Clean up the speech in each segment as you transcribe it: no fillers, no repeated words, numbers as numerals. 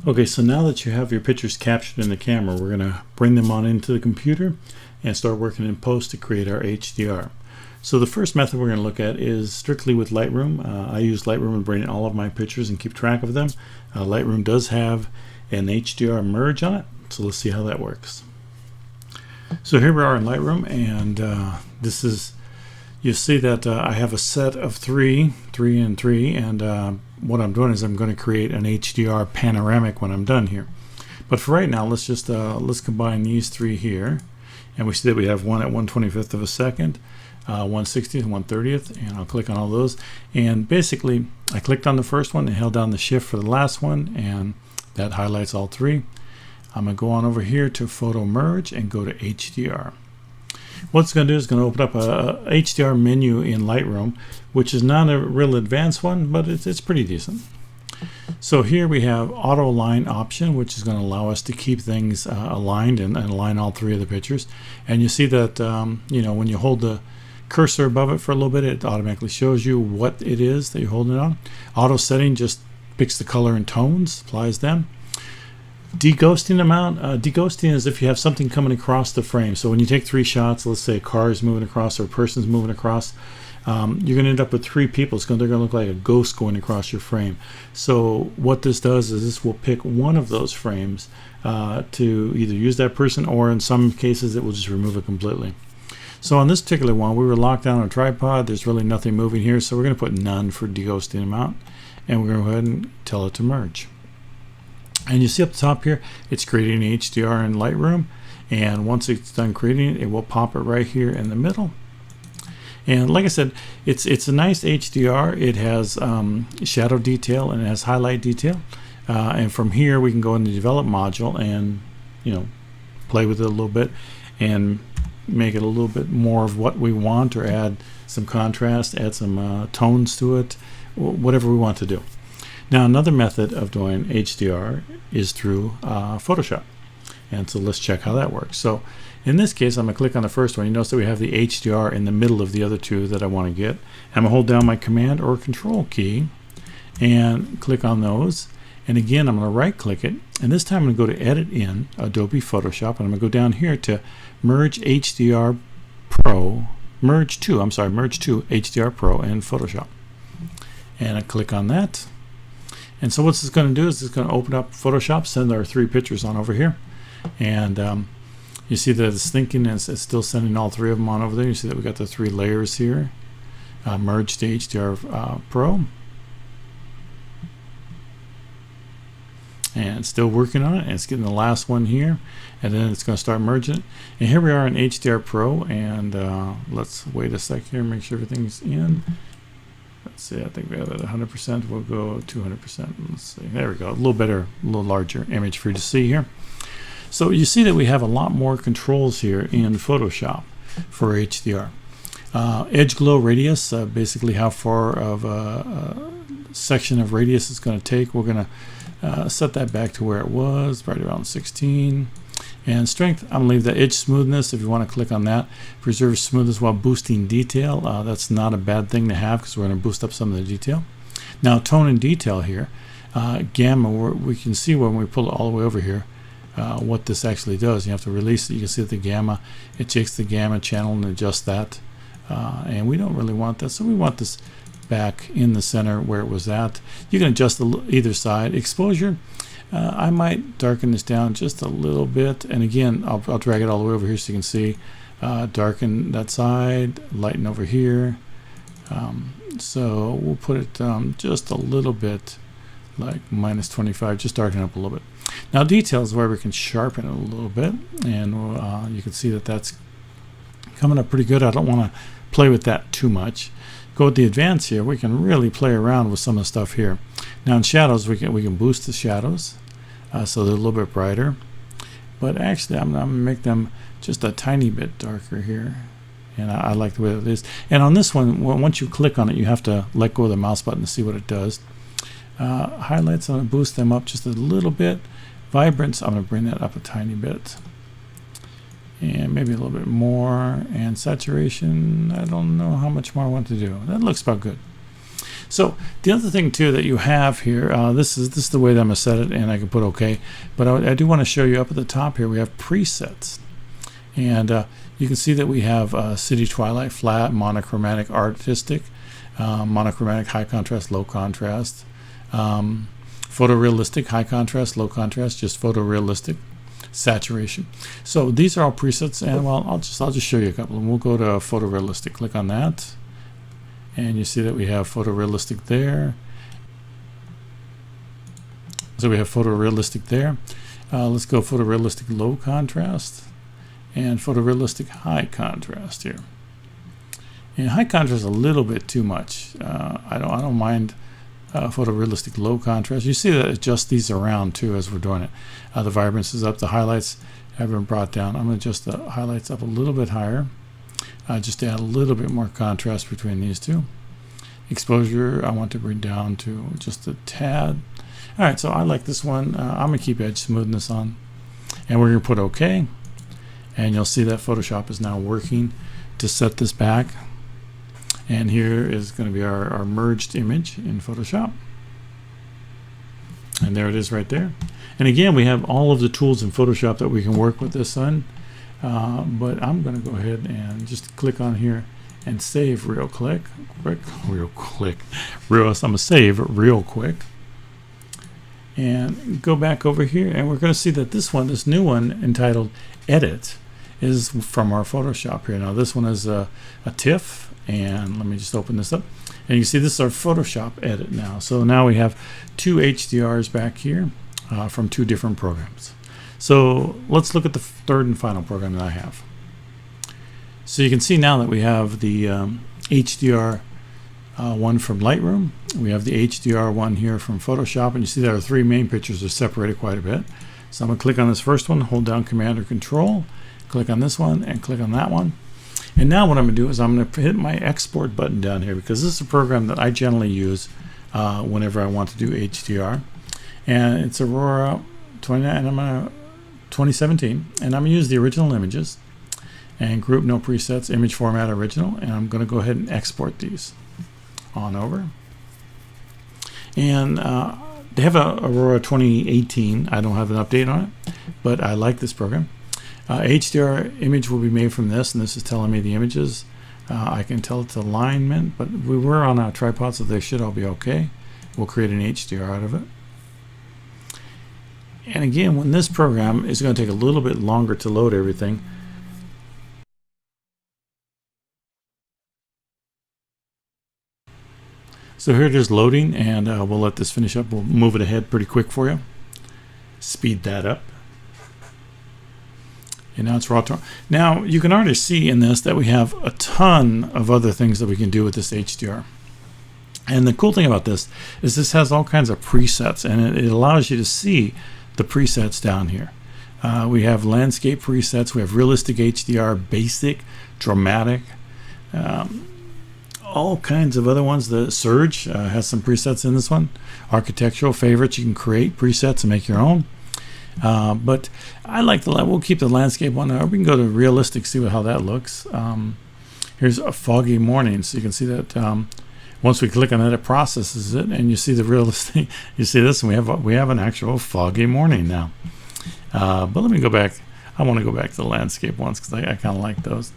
Okay, so now that you have your pictures captured in the camera, we're going to bring them on into the computer and start working in post to create our HDR. So the first method we're going to look at is strictly with Lightroom. I use Lightroom to bring in all of my pictures and keep track of them. Lightroom does have an HDR merge on it, so let's see how that works. So here we are in Lightroom, and this is, you see that I have a set of three and three, and what I'm doing is I'm going to create an HDR panoramic when I'm done here. But for right now, let's just let's combine these three here, and we see that we have one at 1/25th of a second, 1/60th, 1/30th, and I'll click on all those. And basically, I clicked on the first one and held down the shift for the last one, and that highlights all three. I'm going to go on over here to Photo Merge and go to HDR. What it's going to do is going to open up a HDR menu in Lightroom, which is not a real advanced one, but it's pretty decent. So here we have auto align option, which is going to allow us to keep things aligned and align all three of the pictures. And you see that when you hold the cursor above it for a little bit, it automatically shows you what it is that you're holding it on. Auto setting just picks the color and tones, applies them. Deghosting amount, deghosting is if you have something coming across the frame. So when you take three shots, let's say a car is moving across or a person's moving across, you're going to end up with three people. They're going to look like a ghost going across your frame. So what this does is this will pick one of those frames to either use that person, or in some cases it will just remove it completely. So on this particular one, we were locked down on a tripod. There's really nothing moving here, so we're going to put none for deghosting amount, and we're going to go ahead and tell it to merge. And you see up the top here, it's creating HDR in Lightroom, and once it's done creating it, it will pop it right here in the middle. And like I said, it's a nice HDR. It has shadow detail and it has highlight detail. And from here, we can go in the develop module and play with it a little bit and make it a little bit more of what we want, or add some contrast, add some tones to it, whatever we want to do. Now, another method of doing HDR is through Photoshop. And so let's check how that works. So in this case, I'm going to click on the first one. You notice that we have the HDR in the middle of the other two that I want to get. I'm going to hold down my Command or Control key and click on those. And again, I'm going to right click it. And this time I'm going to go to Edit in Adobe Photoshop. And I'm going to go down here to Merge HDR Pro, Merge to HDR Pro in Photoshop. And I click on that. And so what this is going to do is it's going to open up Photoshop, send our three pictures on over here. And you see that it's thinking, and it's still sending all three of them on over there. You see that we got the three layers here. Merge to HDR Pro. And it's still working on it, and it's getting the last one here. And then it's going to start merging it. And here we are in HDR Pro, and let's wait a sec here, make sure everything's in. Let's see, I think we have it at 100%. We'll go 200%. Let's see. There we go. A little better, a little larger image for you to see here. So you see that we have a lot more controls here in Photoshop for HDR. Edge glow radius, basically how far of a section of radius it's going to take. We're going to set that back to where it was, right around 16. And strength, I'm going to leave the edge smoothness if you want to click on that. Preserve smoothness while boosting detail. That's not a bad thing to have, because we're going to boost up some of the detail. Now, tone and detail here. Gamma, we can see when we pull it all the way over here what this actually does. You have to release it. You can see that the gamma, it takes the gamma channel and adjusts that. And we don't really want that, so we want this back in the center where it was at. You can adjust either side. Exposure, I might darken this down just a little bit, and again I'll drag it all the way over here so you can see. Darken that side, lighten over here. So we'll put it just a little bit, like -25, just darken it up a little bit. Now detail is where we can sharpen it a little bit, and you can see that that's coming up pretty good. I don't want to play with that too much. Go with the advanced here. We can really play around with some of the stuff here. Now in shadows, we can boost the shadows so they're a little bit brighter. But actually, I'm going to make them just a tiny bit darker here. And I like the way it is. And on this one, once you click on it, you have to let go of the mouse button to see what it does. Highlights, I'm going to boost them up just a little bit. Vibrance, I'm going to bring that up a tiny bit. And maybe a little bit more. And saturation, I don't know how much more I want to do. That looks about good. So the other thing too that you have here, this is the way that I'm gonna set it, and I can put OK. But I do want to show you up at the top here. We have presets, and you can see that we have City Twilight, Flat, Monochromatic, Artistic, Monochromatic, High Contrast, Low Contrast, Photorealistic, High Contrast, Low Contrast, just Photorealistic, Saturation. So these are all presets, and well, I'll just show you a couple. And we'll go to Photorealistic. Click on that, and you see that we have Photorealistic there. So we have Photorealistic there. Let's go Photorealistic Low Contrast and Photorealistic High Contrast here. And High Contrast a little bit too much. I don't mind Photorealistic Low Contrast. You see that it adjusts these around too as we're doing it. The vibrance is up. The highlights have been brought down. I'm going to adjust the highlights up a little bit higher, just to add a little bit more contrast between these two. Exposure I want to bring down to just a tad. All right, so I like this one. I'm going to keep edge smoothness on, and we're going to put OK. And you'll see that Photoshop is now working to set this back. And here is going to be our merged image in Photoshop. And there it is right there. And again, we have all of the tools in Photoshop that we can work with this on. But I'm going to go ahead and just click on here and save real quick. I'm going to save real quick. And go back over here, and we're going to see that this new one entitled Edit is from our Photoshop here. Now this one is a TIFF, and let me just open this up, and you see this is our Photoshop edit now. So now we have two HDRs back here from two different programs. So let's look at the third and final program that I have. So you can see now that we have the HDR one from Lightroom, we have the HDR one here from Photoshop, and you see that our three main pictures are separated quite a bit. So I'm going to click on this first one, hold down Command or Control, click on this one, and click on that one. And now what I'm going to do is I'm going to hit my export button down here, because this is a program that I generally use whenever I want to do HDR. And it's Aurora 2017, and I'm going to use the original images and group no presets, image format original, and I'm going to go ahead and export these on over. And they have a Aurora 2018. I don't have an update on it, but I like this program. HDR image will be made from this, and this is telling me the images. I can tell it's alignment, but we were on a tripod, so they should all be okay. We'll create an HDR out of it. And again, when this program is going to take a little bit longer to load everything, so here it is loading, and we'll let this finish up. We'll move it ahead pretty quick for you. Speed that up. And now it's raw tone. Now you can already see in this that we have a ton of other things that we can do with this HDR. And the cool thing about this is this has all kinds of presets, and it allows you to see the presets down here. We have landscape presets, we have realistic HDR, basic, dramatic, all kinds of other ones. The Surge has some presets in this one. Architectural favorites, you can create presets and make your own. But I like we'll keep the landscape one. Or we can go to realistic, see how that looks. Here's a foggy morning, so you can see that once we click on it, it processes it, and you see the realistic. You see this, and we have an actual foggy morning now. But let me go back. I want to go back to the landscape ones because I kind of like those.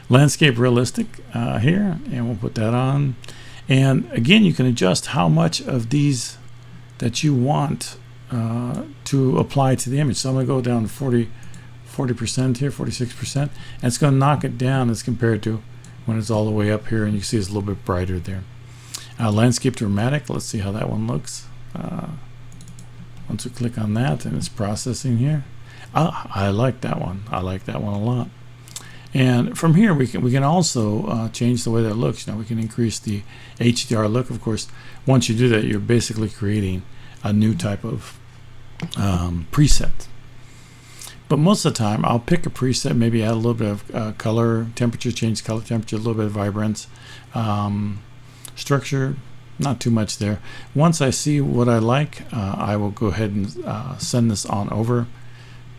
Landscape realistic here, and we'll put that on. And again, you can adjust how much of these that you want to apply to the image. So I'm going to go down to 40% here, 46%, and it's going to knock it down as compared to when it's all the way up here, and you can see it's a little bit brighter there. Landscape dramatic, let's see how that one looks. Once we click on that, and it's processing here. I like that one. I like that one a lot. And from here, we can also change the way that looks. Now we can increase the HDR look. Of course, once you do that, you're basically creating a new type of preset. But most of the time, I'll pick a preset, maybe add a little bit of color, temperature, change color temperature, a little bit of vibrance, structure, not too much there. Once I see what I like, I will go ahead and send this on over,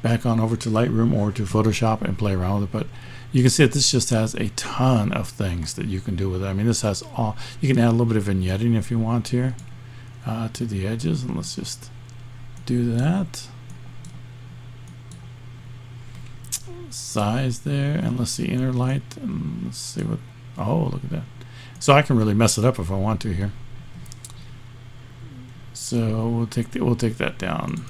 back on over to Lightroom or to Photoshop and play around with it. But You can see that this just has a ton of things that you can do with it. I mean, this has all, you can add a little bit of vignetting if you want here to the edges, and let's just do that. Size there, and let's see inner light, and let's see what, oh, look at that. So I can really mess it up if I want to here. So we'll take that down.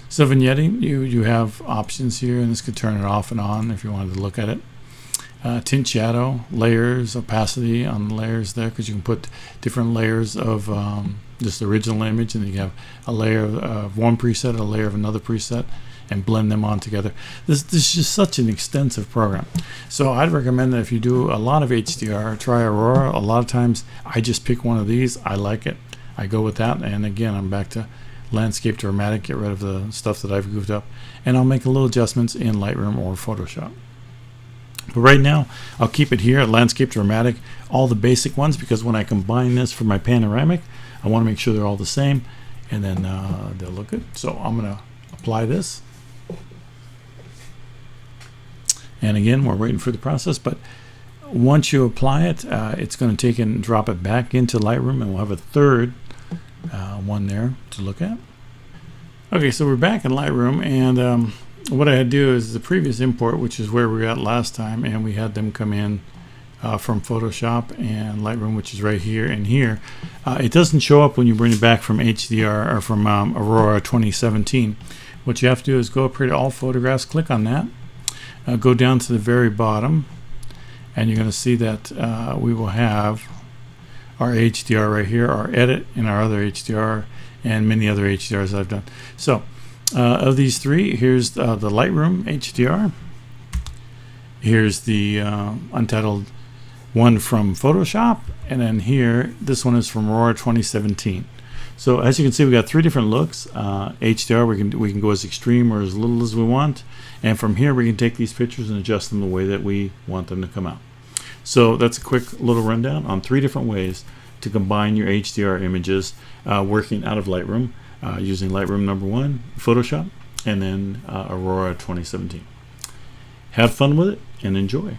So vignetting, you have options here, and this could turn it off and on if you wanted to look at it. Tint shadow, layers, opacity on the layers there, because you can put different layers of just the original image, and then you have a layer of one preset, a layer of another preset, and blend them on together. This is just such an extensive program. So I'd recommend that if you do a lot of HDR, try Aurora. A lot of times I just pick one of these. I like it. I go with that, and again, I'm back to landscape dramatic, get rid of the stuff that I've goofed up, and I'll make a little adjustments in Lightroom or Photoshop. But right now I'll keep it here at landscape dramatic, all the basic ones, because when I combine this for my panoramic, I want to make sure they're all the same, and then they'll look good. So I'm going to apply this, and again, we're waiting for the process, but once you apply it, it's going to take and drop it back into Lightroom, and we'll have a third one there to look at. Okay, so we're back in Lightroom, and what I had to do is the previous import, which is where we were at last time, and we had them come in from Photoshop and Lightroom, which is right here and here. It doesn't show up when you bring it back from HDR or from Aurora 2017. What you have to do is go up here to all photographs, click on that, go down to the very bottom, and you're going to see that we will have our HDR right here, our edit, and our other HDR, and many other HDRs I've done. So of these three, here's the Lightroom HDR, here's the Untitled one from Photoshop, and then here, this one is from Aurora 2017. So as you can see, we got three different looks. HDR, we can go as extreme or as little as we want, and from here we can take these pictures and adjust them the way that we want them to come out. So that's a quick little rundown on three different ways to combine your HDR images working out of Lightroom, using Lightroom number 1, Photoshop, and then Aurora 2017. Have fun with it and enjoy.